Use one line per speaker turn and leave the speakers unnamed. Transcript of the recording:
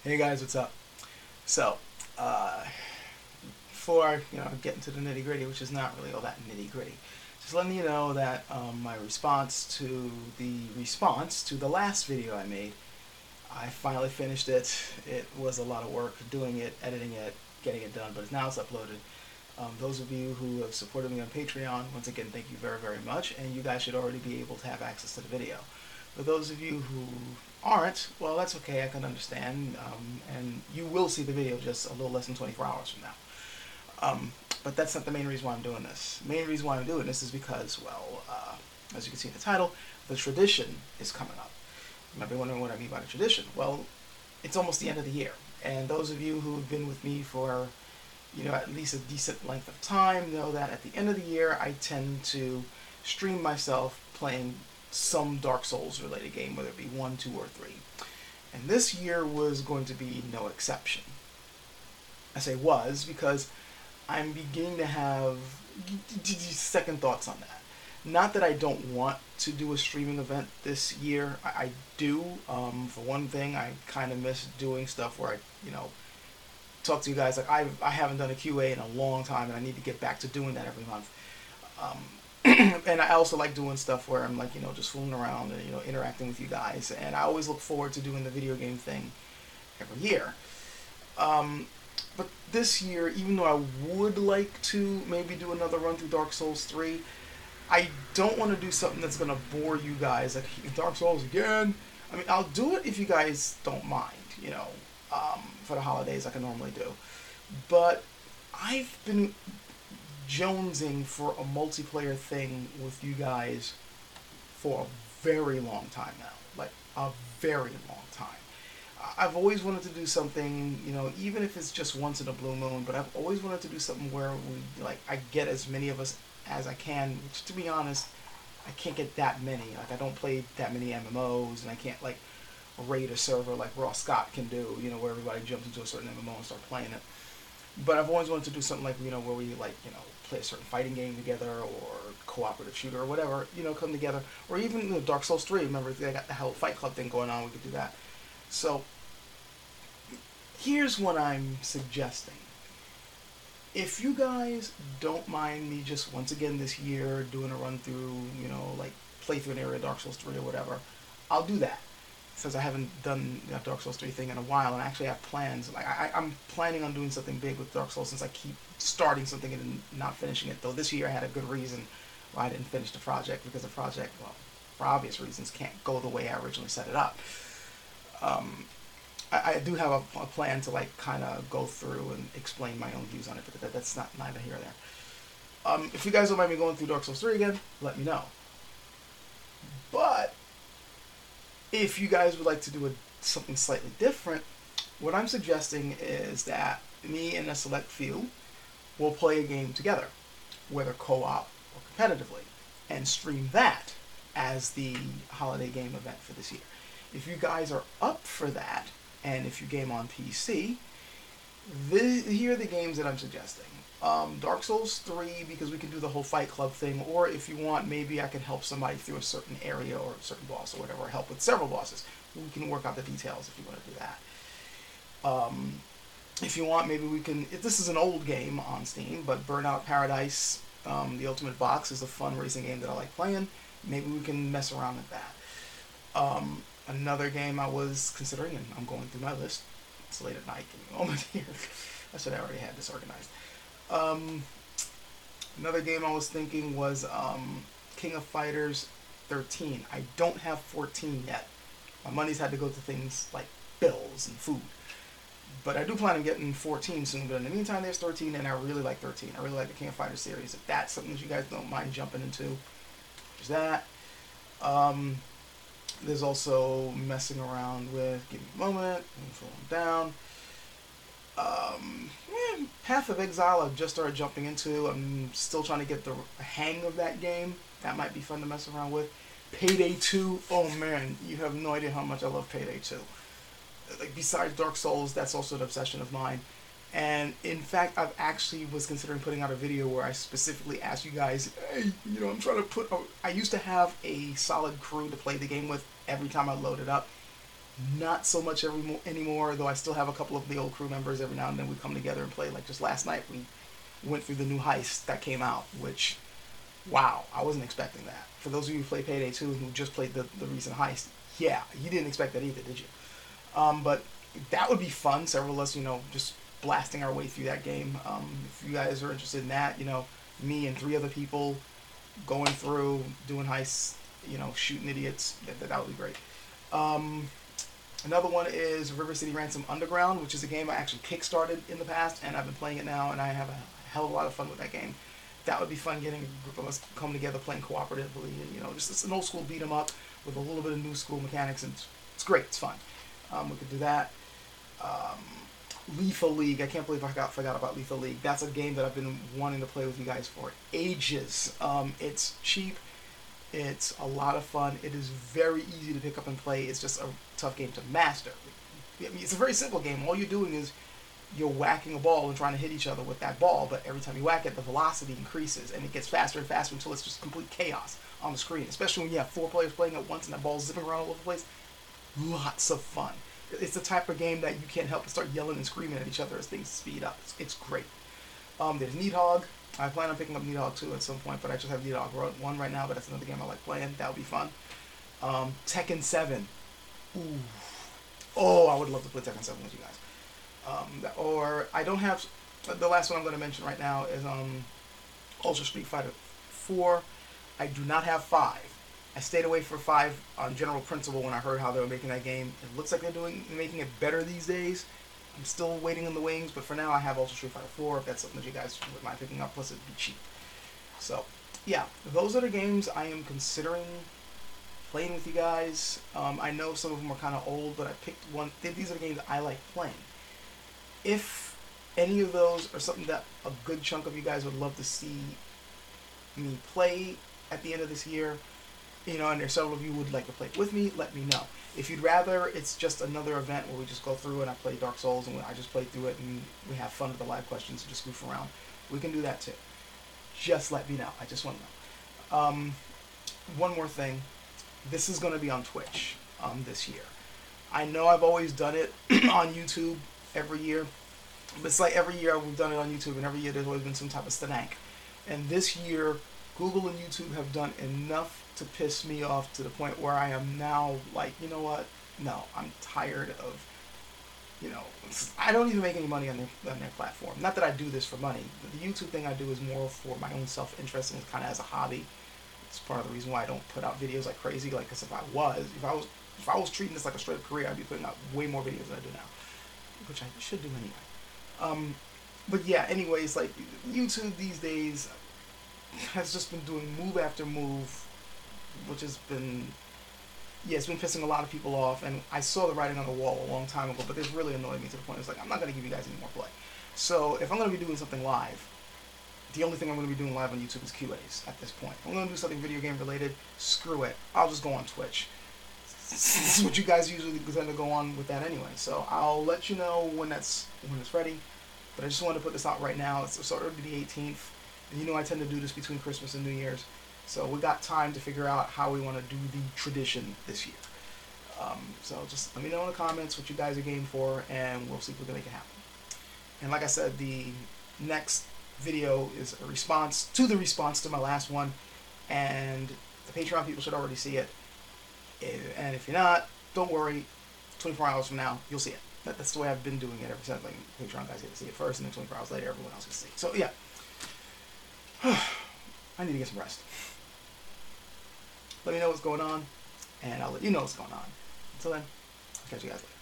Hey guys, what's up? So, before I get into the nitty gritty, which is not really all that nitty gritty, just letting you know that my response to the last video I made, I finally finished it. It was a lot of work doing it, editing it, getting it done, but now it's uploaded. Those of you who have supported me on Patreon, once again, thank you very, very much, and you guys should already be able to have access to the video. For those of you who aren't, well, that's okay, I can understand, and you will see the video just a little less than 24 hours from now. But that's not the main reason why I'm doing this. The main reason why I'm doing this is because, well, as you can see in the title, the tradition is coming up. You might be wondering what I mean by the tradition. Well, it's almost the end of the year, and those of you who have been with me for at least a decent length of time know that at the end of the year I tend to stream myself playing some Dark Souls related game, whether it be 1, 2, or 3. And this year was going to be no exception. I say was because I'm beginning to have second thoughts on that. Not that I don't want to do a streaming event this year. I do. For one thing, I kind of miss doing stuff where I, talk to you guys. Like I haven't done a QA in a long time, and I need to get back to doing that every month. And I also like doing stuff where I'm like, just fooling around and, interacting with you guys. And I always look forward to doing the video game thing every year. But this year, even though I would like to maybe do another run through Dark Souls 3, I don't want to do something that's going to bore you guys. Like, Dark Souls again? I mean, I'll do it if you guys don't mind, for the holidays like I normally do. But I've been jonesing for a multiplayer thing with you guys for a very long time now. Like, a very long time. I've always wanted to do something, even if it's just once in a blue moon, but I've always wanted to do something where I get as many of us as I can, which, to be honest, I can't get that many. Like, I don't play that many MMOs, and I can't, raid a server like Ross Scott can do, where everybody jumps into a certain MMO and start playing it. But I've always wanted to do something where we, play a certain fighting game together, or cooperative shooter, or whatever, come together. Or even, Dark Souls 3, remember, they got the whole Fight Club thing going on, we could do that. So, here's what I'm suggesting. If you guys don't mind me just once again this year doing a run through, play through an area of Dark Souls 3 or whatever, I'll do that. Since I haven't done that Dark Souls 3 thing in a while, and I actually have plans. I'm planning on doing something big with Dark Souls, since I keep starting something and not finishing it. Though this year I had a good reason why I didn't finish the project, because the project, well, for obvious reasons, can't go the way I originally set it up. I do have a plan to kind of go through and explain my own views on it, but that's not neither here nor there. If you guys don't mind me going through Dark Souls 3 again, let me know. But if you guys would like to do something slightly different, what I'm suggesting is that me and a select few will play a game together, whether co-op or competitively, and stream that as the holiday game event for this year. If you guys are up for that, and if you game on PC, here are the games that I'm suggesting. Dark Souls 3, because we can do the whole Fight Club thing, or if you want, maybe I can help somebody through a certain area or a certain boss or whatever, or help with several bosses. We can work out the details if you want to do that. If you want, maybe we can, this is an old game on Steam, but Burnout Paradise, the Ultimate Box, is a fun racing game that I like playing. Maybe we can mess around with that. Another game I was considering, and I'm going through my list, it's late at night, give me a moment here. I should have already had this organized. Another game I was thinking was King of Fighters 13. I don't have 14 yet. My money's had to go to things like bills and food. But I do plan on getting 14 soon. But in the meantime, there's 13, and I really like 13. I really like the King of Fighters series. If that's something that you guys don't mind jumping into, there's that. There's also messing around with, give me a moment, I'm falling down. Path of Exile I've just started jumping into. I'm still trying to get the hang of that game. That might be fun to mess around with. Payday 2, oh man, you have no idea how much I love Payday 2. Besides Dark Souls, that's also an obsession of mine. And in fact, I've actually was considering putting out a video where I specifically asked you guys, hey, I'm trying to I used to have a solid crew to play the game with every time I load it up. Not so much anymore, though I still have a couple of the old crew members. Every now and then we come together and play. Like just last night, we went through the new heist that came out, which, wow, I wasn't expecting that. For those of you who play Payday 2 and who just played the recent heist, yeah, you didn't expect that either, did you? But that would be fun. Several of us, just blasting our way through that game. If you guys are interested in that, me and 3 other people going through, doing heists, shooting idiots, that would be great. Another one is River City Ransom Underground, which is a game I actually kickstarted in the past, and I've been playing it now, and I have a hell of a lot of fun with that game. That would be fun, getting a group of us come together playing cooperatively, and just it's an old school beat 'em up with a little bit of new school mechanics, and it's great. It's fun. We could do that. Lethal League. I can't believe I forgot about Lethal League. That's a game that I've been wanting to play with you guys for ages. It's cheap. It's a lot of fun. It is very easy to pick up and play. It's just a tough game to master. I mean, it's a very simple game. All you're doing is you're whacking a ball and trying to hit each other with that ball, but every time you whack it, the velocity increases, and it gets faster and faster until it's just complete chaos on the screen, especially when you have 4 players playing at once and that ball's zipping around all over the place. Lots of fun. It's the type of game that you can't help but start yelling and screaming at each other as things speed up. It's great. There's Needhog. I plan on picking up Needhog 2 at some point, but I just have Needhog 1 right now, but that's another game I like playing. That would be fun. Tekken 7. Ooh. Oh, I would love to play Tekken 7 with you guys. Or I don't have... The last one I'm going to mention right now is Ultra Street Fighter 4. I do not have 5. I stayed away for 5 on general principle when I heard how they were making that game. It looks like they're making it better these days. I'm still waiting in the wings, but for now I have Ultra Street Fighter 4, if that's something that you guys would mind picking up, plus it'd be cheap. So, yeah, those are the games I am considering playing with you guys. I know some of them are kind of old, but I picked one. These are the games I like playing. If any of those are something that a good chunk of you guys would love to see me play at the end of this year, and there's several of you who would like to play with me, let me know. If you'd rather it's just another event where we just go through and I play Dark Souls and I just play through it and we have fun with the live questions and just goof around, we can do that too. Just let me know. I just want to know. One more thing. This is going to be on Twitch this year. I know I've always done it on YouTube every year. But it's like every year we've done it on YouTube, and every year there's always been some type of stank. And this year, Google and YouTube have done enough to piss me off to the point where I am now like, you know what? No, I'm tired of, I don't even make any money on their platform. Not that I do this for money. The YouTube thing I do is more for my own self-interest and kind of as a hobby. It's part of the reason why I don't put out videos like crazy. Like, because if I was treating this like a straight up career, I'd be putting out way more videos than I do now, which I should do anyway. But yeah, anyways, like YouTube these days has just been doing move after move, which has been, it's been pissing a lot of people off. And I saw the writing on the wall a long time ago, but it's really annoyed me to the point it's like, I'm not going to give you guys any more play. So if I'm going to be doing something live, the only thing I'm going to be doing live on YouTube is QAs at this point. If I'm going to do something video game related, screw it. I'll just go on Twitch. This is what you guys usually tend to go on with that anyway. So I'll let you know when it's ready. But I just wanted to put this out right now. It's sort of the 18th. And I tend to do this between Christmas and New Year's. So we got time to figure out how we want to do the tradition this year. So just let me know in the comments what you guys are game for, and we'll see if we can make it happen. And like I said, the next video is a response to my last one, and the Patreon people should already see it. And if you're not, don't worry. 24 hours from now, you'll see it. That's the way I've been doing it ever since. Like, Patreon guys get to see it first, and then 24 hours later, everyone else gets to see it. So yeah, I need to get some rest. Let me know what's going on, and I'll let you know what's going on. Until then, I'll catch you guys later.